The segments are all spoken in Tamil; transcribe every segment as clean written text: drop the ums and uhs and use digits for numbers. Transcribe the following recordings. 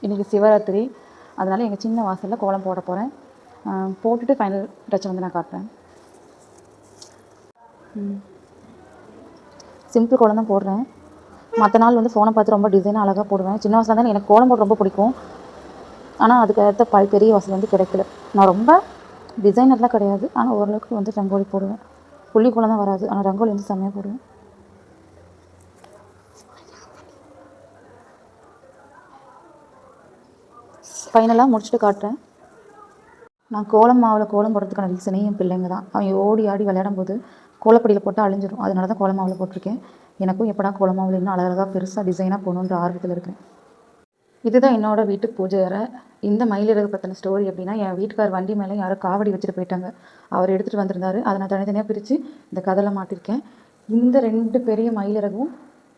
இன்றைக்கி சிவராத்திரி, அதனால் எங்கள் சின்ன வாசலில் கோலம் போட போகிறேன். போட்டுட்டு ஃபைனல் டச் வந்து நான் காட்டுறேன். சிம்பிள் கோலம் தான் போடுறேன். மற்ற நாள் வந்து ஃபோனை பார்த்து ரொம்ப டிசைனாக அழகாக போடுவேன். சின்ன வயசுல தான் எனக்கு கோலம் போட ரொம்ப பிடிக்கும். ஆனால் அதுக்கு ஏற்ற பெரிய வசதி வந்து கிடைக்கல. நான் ரொம்ப டிசைனர்லாம் கிடையாது, ஆனால் ஓரளவுக்கு வந்து ரங்கோலி போடுவேன். புள்ளி கோலம் தான் வராது, ஆனால் ரங்கோலி வந்து செம்மையாக போடுவேன். ஃபைனலாக முடிச்சுட்டு காட்டுறேன். நான் கோலம் மாவில் கோலம் போடுறதுக்கான ரீசனே என் பிள்ளைங்க தான். அவங்க ஓடி ஆடி விளையாடும் போது கோலப்பொடியில் போட்டால் அழிஞ்சிடும். அதனால தான் கோலம் மாவில் போட்டிருக்கேன். எனக்கும் எப்படா கோலம் மாவில் இன்னும் அழகாக பெருசாக டிசைனாக போகணுன்ற ஆர்வத்தில் இருக்கேன். இதுதான் என்னோடய வீட்டு பூஜை அறை. இந்த மயிலிறகு பற்றின ஸ்டோரி அப்படின்னா, என் வீட்டுக்கார் வண்டி மேலே யாரோ காவடி வச்சுட்டு போயிட்டாங்க. அவர் எடுத்துகிட்டு வந்திருந்தார். அதை நான் தனித்தனியாக பிரித்து இந்த கதையில் மாட்டியிருக்கேன். இந்த 2 பெரிய மயிலிறகும்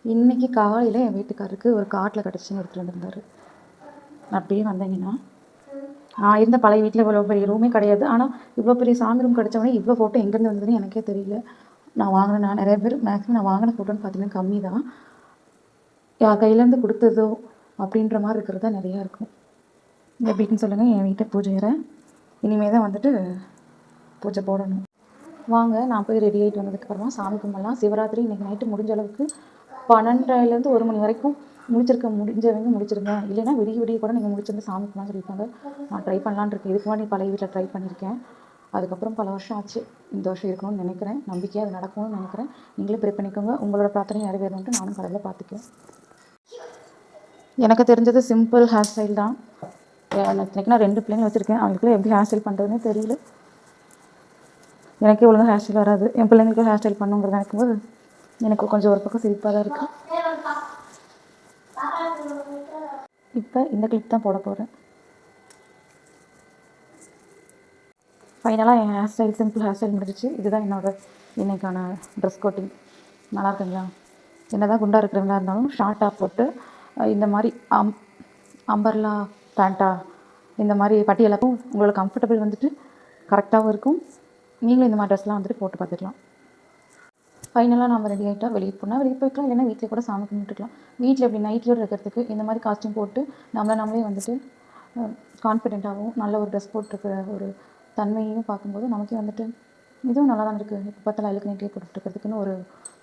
இன்றைக்கி காலையில் என் வீட்டுக்காருக்கு ஒரு காட்டில் கிடச்சின்னு எடுத்துகிட்டு வந்திருந்தார். அப்படியே வந்தீங்கன்னா, நான் இருந்த பழைய வீட்டில் இவ்வளோ பெரிய ரூமே கிடையாது. ஆனால் இவ்வளோ பெரிய சாமி ரூம் கிடச்சவொடனே இவ்வளோ ஃபோட்டோ எங்கேருந்து வந்ததுன்னு எனக்கே தெரியல. நான் நிறைய பேர் மேக்ஸிமம் நான் வாங்கின ஃபோட்டோன்னு பார்த்தீங்கன்னா கம்மி தான். யார் கையிலேருந்து கொடுத்ததோ அப்படின்ற மாதிரி இருக்கிறது தான் நிறையா இருக்கும். எப்படின்னு சொல்லுங்கள். என் வீட்டை பூஜை அறை இனிமேல் தான் வந்துட்டு பூஜை போடணும். வாங்க, நான் போய் ரெடி ஆகிட்டு வந்ததுக்கப்புறமா சாமி கும்பிடலாம். சிவராத்திரி இன்றைக்கி நைட்டு முடிஞ்ச அளவுக்கு 12லேருந்து 1 மணி வரைக்கும் முடிஞ்சவங்க முடிச்சிருங்க. இல்லைன்னா விடிய கூட நீங்கள் முடிச்சிருந்து சாமி கும்பிடலாம் சொல்லியிருக்காங்க. நான் ட்ரை பண்ணலான்னு இருக்கேன். இதுக்கு முன்னாடி பழைய வீட்டில் ட்ரை பண்ணியிருக்கேன். அதுக்கப்புறம் பல வருஷம் ஆச்சு. இந்த வருஷம் இருக்கணும்னு நினைக்கிறேன். நம்பிக்கையாக அது நடக்கணும்னு நினைக்கிறேன். நீங்களே ப்ரே பண்ணிக்கோங்க. உங்களோட பிரார்த்தனை நிறைவேறணுன்ட்டு நானும் கடவுளை பார்த்துக்குவேன். எனக்கு தெரிஞ்சது சிம்பிள் ஹேர் ஸ்டைல் தான். எனக்கு நான் 2 பிள்ளைங்க வச்சுருக்கேன். அவங்களுக்குலாம் எப்படி ஹேர் ஸ்டைல் பண்ணுறதுனே தெரியல. எனக்கே ஒழுங்காக ஹேர் ஸ்டைல் வராது. என் பிள்ளைங்களுக்கு ஹேர் ஸ்டைல் பண்ணுங்கிறத நினைக்கும்போது எனக்கு கொஞ்சம் ஒரு பக்கம் சிரிப்பாக தான் இருக்குது. இப்போ இந்த கிளிப் தான் போட போகிறேன். ஃபைனலாக என் hair style simple hair style முடிஞ்சிச்சு. இதுதான் என்னோடய இன்றைக்கான ட்ரெஸ் கோட்டிங். நல்லா இருக்குங்களா? என்ன தான் குண்டாக இருக்கிறவங்களா இருந்தாலும் ஷார்ட்டாக போட்டு இந்த மாதிரி அம்பர்லா பேண்ட்டா இந்த மாதிரி பட்டியலாக்கும் உங்களுக்கு கம்ஃபர்டபுள் வந்துட்டு கரெக்டாகவும் இருக்கும். நீங்களும் இந்த மாதிரி ட்ரெஸ்லாம் வந்துட்டு போட்டு பார்த்துக்கலாம். ஃபைனலாக நம்ம ரெடி ஆகிட்டா வெளியே போய்க்கலாம். இல்லைன்னா வீட்டில் கூட சாமி கும்பிட்டுக்கலாம். வீட்டில் எப்படி நைட்டியோடு இருக்கிறதுக்கு இந்த மாதிரி காஸ்ட்யூம் போட்டு நம்மளே வந்துட்டு கான்ஃபிடென்ட்டாகவும் நல்ல ஒரு ட்ரெஸ் போட்டிருக்கிற ஒரு தன்மையும் பார்க்கும்போது நமக்கே வந்துட்டு இதுவும் நல்லா தான் இருக்குது. இப்போ பார்த்தாலும் அழுக்கு நைட்டியே போட்டுருக்கிறதுக்குன்னு ஒரு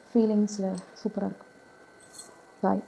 ஃபீலிங்ஸில் சூப்பராக இருக்கும். பாய்.